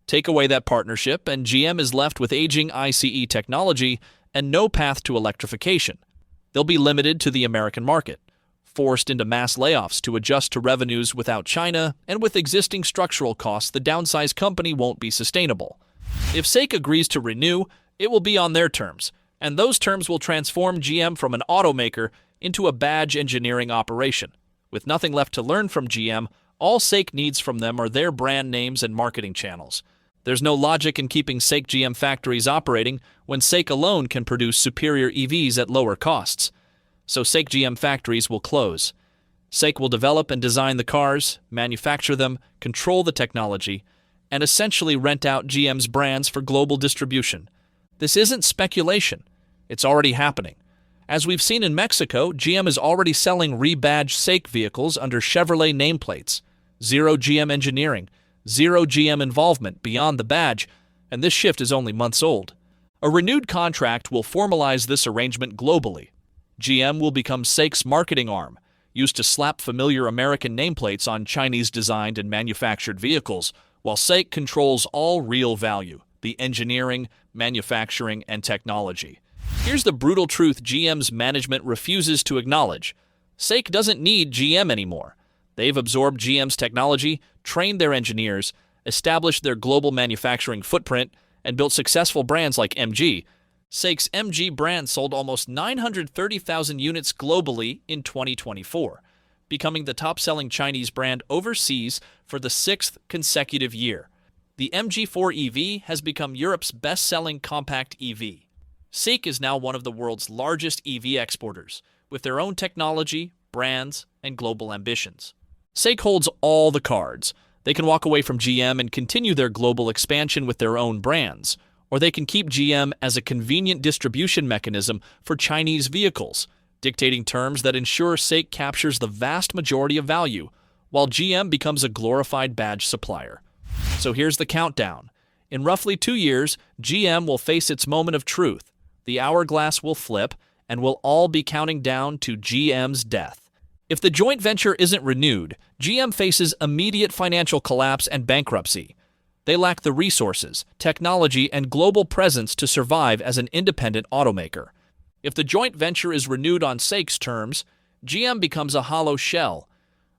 Take away that partnership, and GM is left with aging ICE technology and no path to electrification. They'll be limited to the American market, forced into mass layoffs to adjust to revenues without China, and with existing structural costs, the downsized company won't be sustainable. If SAIC agrees to renew, it will be on their terms, and those terms will transform GM from an automaker into a badge engineering operation. With nothing left to learn from GM, all SAIC needs from them are their brand names and marketing channels. There's no logic in keeping SAIC GM factories operating when SAIC alone can produce superior EVs at lower costs. So SAIC GM factories will close. SAIC will develop and design the cars, manufacture them, control the technology, and essentially rent out GM's brands for global distribution. This isn't speculation. It's already happening. As we've seen in Mexico, GM is already selling rebadged SAIC vehicles under Chevrolet nameplates. Zero GM engineering, zero GM involvement beyond the badge, and this shift is only months old. A renewed contract will formalize this arrangement globally. GM will become SAIC's marketing arm, used to slap familiar American nameplates on Chinese-designed and manufactured vehicles, while SAIC controls all real value, the engineering, manufacturing, and technology. Here's the brutal truth GM's management refuses to acknowledge. SAIC doesn't need GM anymore. They've absorbed GM's technology, trained their engineers, established their global manufacturing footprint, and built successful brands like MG. SAIC's MG brand sold almost 930,000 units globally in 2024, becoming the top-selling Chinese brand overseas for the 6th consecutive year. The MG4 EV has become Europe's best-selling compact EV. SAIC is now one of the world's largest EV exporters, with their own technology, brands, and global ambitions. SAIC holds all the cards. They can walk away from GM and continue their global expansion with their own brands, or they can keep GM as a convenient distribution mechanism for Chinese vehicles, dictating terms that ensure SAIC captures the vast majority of value, while GM becomes a glorified badge supplier. So here's the countdown. In roughly 2 years, GM will face its moment of truth. The hourglass will flip, and we'll all be counting down to GM's death. If the joint venture isn't renewed, GM faces immediate financial collapse and bankruptcy. They lack the resources, technology, and global presence to survive as an independent automaker. If the joint venture is renewed on SAIC's terms, GM becomes a hollow shell,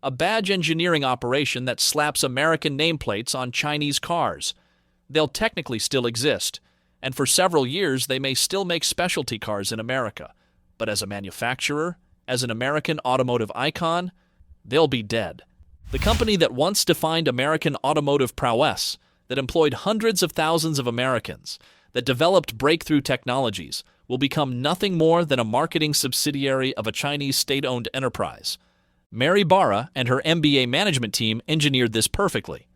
a badge engineering operation that slaps American nameplates on Chinese cars. They'll technically still exist, and for several years they may still make specialty cars in America. But as a manufacturer, as an American automotive icon, they'll be dead. The company that once defined American automotive prowess, that employed hundreds of thousands of Americans, that developed breakthrough technologies, will become nothing more than a marketing subsidiary of a Chinese state-owned enterprise. Mary Barra and her MBA management team engineered this perfectly.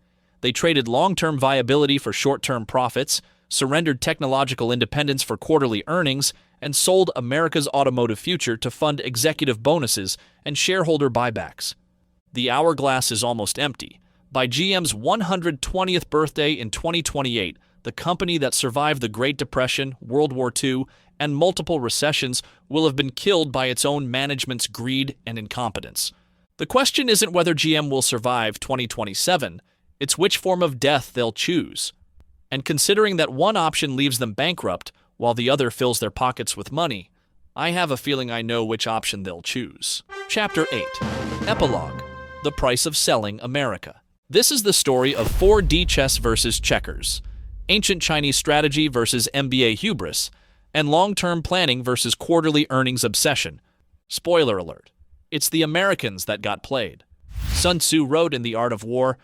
They traded long-term viability for short-term profits, surrendered technological independence for quarterly earnings, and sold America's automotive future to fund executive bonuses and shareholder buybacks. The hourglass is almost empty. By GM's 120th birthday in 2028, the company that survived the Great Depression, World War II, and multiple recessions will have been killed by its own management's greed and incompetence. The question isn't whether GM will survive 2027, it's which form of death they'll choose. And considering that one option leaves them bankrupt, while the other fills their pockets with money, I have a feeling I know which option they'll choose. Chapter 8. Epilogue. The Price of Selling America. This is the story of 4D chess versus checkers, ancient Chinese strategy versus MBA hubris, and long-term planning versus quarterly earnings obsession. Spoiler alert. It's the Americans that got played. Sun Tzu wrote in The Art of War,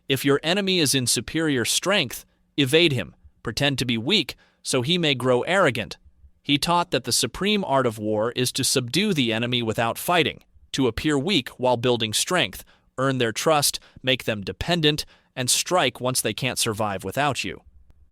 "If your enemy is in superior strength, evade him, pretend to be weak, so he may grow arrogant." He taught that the supreme art of war is to subdue the enemy without fighting, to appear weak while building strength, earn their trust, make them dependent, and strike once they can't survive without you.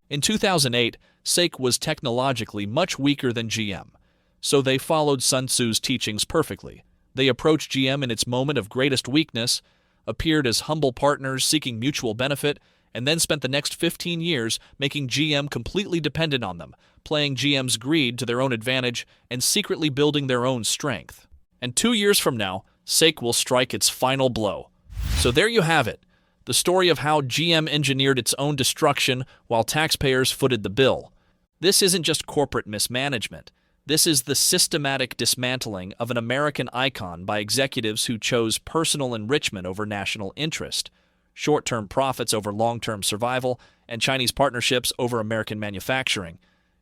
In 2008, SAIC was technologically much weaker than GM, so they followed Sun Tzu's teachings perfectly. They approached GM in its moment of greatest weakness, appeared as humble partners seeking mutual benefit, and then spent the next 15 years making GM completely dependent on them, playing GM's greed to their own advantage and secretly building their own strength. And 2 years from now, SAIC will strike its final blow. So there you have it, the story of how GM engineered its own destruction while taxpayers footed the bill. This isn't just corporate mismanagement. This is the systematic dismantling of an American icon by executives who chose personal enrichment over national interest, short-term profits over long-term survival, and Chinese partnerships over American manufacturing.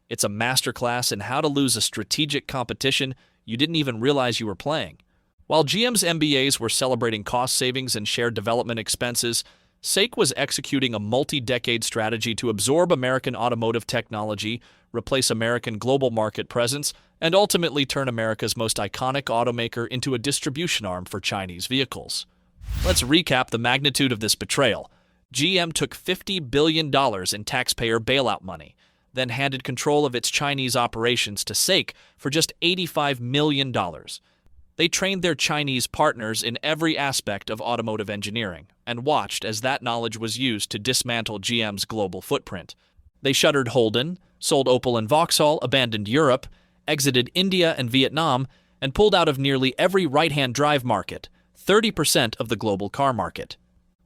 It's a masterclass in how to lose a strategic competition you didn't even realize you were playing. While GM's MBAs were celebrating cost savings and shared development expenses, SAIC was executing a multi-decade strategy to absorb American automotive technology, replace American global market presence, and ultimately turn America's most iconic automaker into a distribution arm for Chinese vehicles. Let's recap the magnitude of this betrayal. GM took $50 billion in taxpayer bailout money, then handed control of its Chinese operations to SAIC for just $85 million. They trained their Chinese partners in every aspect of automotive engineering and watched as that knowledge was used to dismantle GM's global footprint. They shuttered Holden, sold Opel and Vauxhall, abandoned Europe, exited India and Vietnam, and pulled out of nearly every right-hand drive market, 30% of the global car market.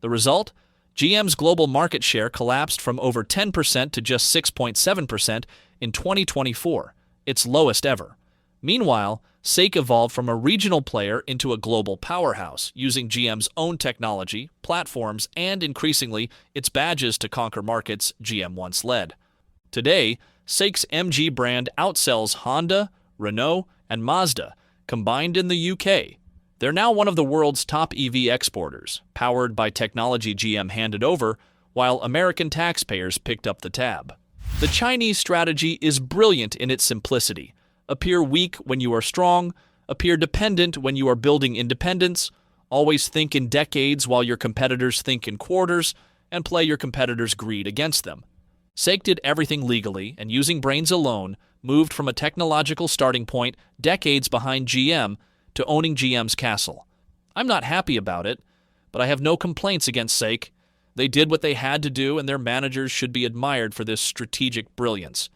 The result? GM's global market share collapsed from over 10% to just 6.7% in 2024, its lowest ever. Meanwhile, SAIC evolved from a regional player into a global powerhouse, using GM's own technology, platforms, and increasingly its badges to conquer markets GM once led. Today, SAIC's MG brand outsells Honda, Renault, and Mazda, combined in the UK. They're now one of the world's top EV exporters, powered by technology GM handed over, while American taxpayers picked up the tab. The Chinese strategy is brilliant in its simplicity. Appear weak when you are strong, appear dependent when you are building independence, always think in decades while your competitors think in quarters, and play your competitors' greed against them. SAIC did everything legally and using brains alone, moved from a technological starting point decades behind GM to owning GM's castle. I'm not happy about it, but I have no complaints against SAIC. They did what they had to do, and their managers should be admired for this strategic brilliance.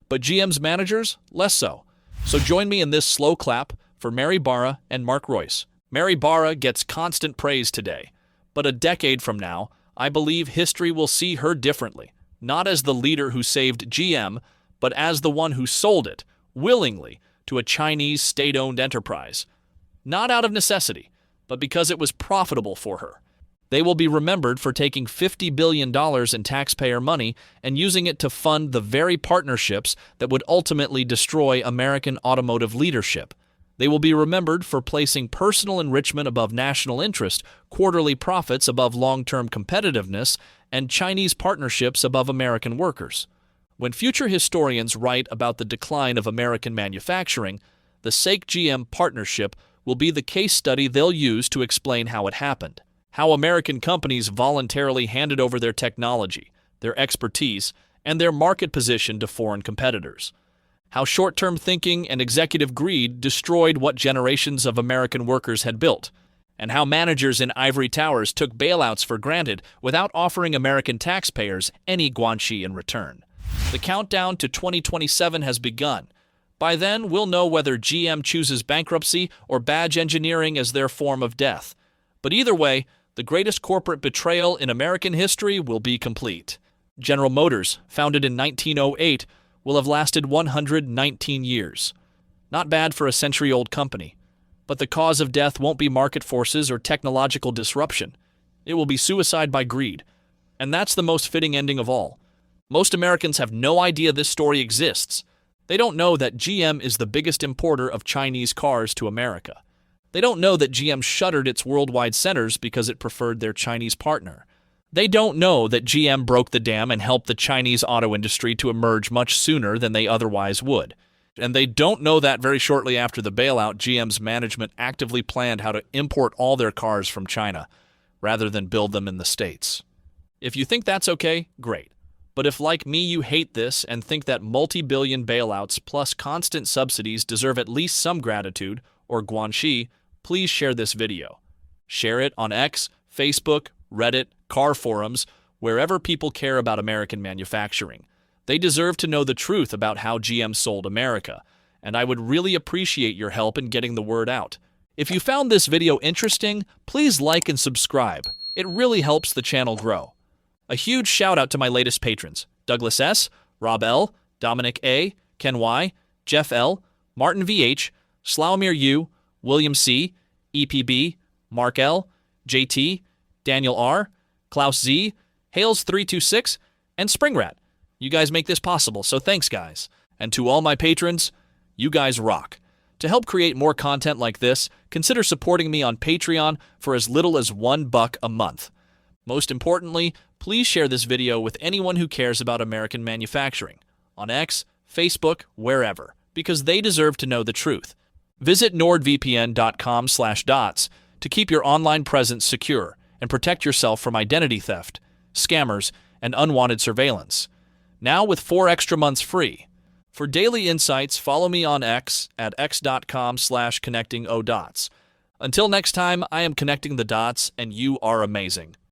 But GM's managers, less so. So join me in this slow clap for Mary Barra and Mark Royce. Mary Barra gets constant praise today, but a decade from now, I believe history will see her differently, not as the leader who saved GM, but as the one who sold it, willingly, to a Chinese state-owned enterprise. Not out of necessity, but because it was profitable for her. They will be remembered for taking $50 billion in taxpayer money and using it to fund the very partnerships that would ultimately destroy American automotive leadership. They will be remembered for placing personal enrichment above national interest, quarterly profits above long-term competitiveness, and Chinese partnerships above American workers. When future historians write about the decline of American manufacturing, the SAIC-GM partnership will be the case study they'll use to explain how it happened. How American companies voluntarily handed over their technology, their expertise, and their market position to foreign competitors. How short-term thinking and executive greed destroyed what generations of American workers had built, and how managers in ivory towers took bailouts for granted without offering American taxpayers any guanxi in return. The countdown to 2027 has begun. By then, we'll know whether GM chooses bankruptcy or badge engineering as their form of death. But either way, the greatest corporate betrayal in American history will be complete. General Motors, founded in 1908, will have lasted 119 years. Not bad for a century-old company. But the cause of death won't be market forces or technological disruption. It will be suicide by greed. And that's the most fitting ending of all. Most Americans have no idea this story exists. They don't know that GM is the biggest importer of Chinese cars to America. They don't know that GM shuttered its worldwide centers because it preferred their Chinese partner. They don't know that GM broke the dam and helped the Chinese auto industry to emerge much sooner than they otherwise would. And they don't know that very shortly after the bailout, GM's management actively planned how to import all their cars from China, rather than build them in the States. If you think that's okay, great. But if, like me, you hate this and think that multi-billion bailouts plus constant subsidies deserve at least some gratitude, or guanxi, please share this video. Share it on X, Facebook, Reddit, car forums, wherever people care about American manufacturing. They deserve to know the truth about how GM sold America, and I would really appreciate your help in getting the word out. If you found this video interesting, please like and subscribe. It really helps the channel grow. A huge shout out to my latest patrons: Douglas S., Rob L., Dominic A., Ken Y., Jeff L., Martin VH, Slawomir U., William C., EPB, Mark L., JT, Daniel R., Klaus Z., Hales326, and Springrat. You guys make this possible, so thanks, guys. And to all my patrons, you guys rock. To help create more content like this, consider supporting me on Patreon for as little as $1 a month. Most importantly, please share this video with anyone who cares about American manufacturing, on X, Facebook, wherever, because they deserve to know the truth. Visit nordvpn.com/dots to keep your online presence secure and protect yourself from identity theft, scammers, and unwanted surveillance. Now with 4 extra months free. For daily insights, follow me on X at x.com/connectingodots. Until next time, I am connecting the dots, and you are amazing.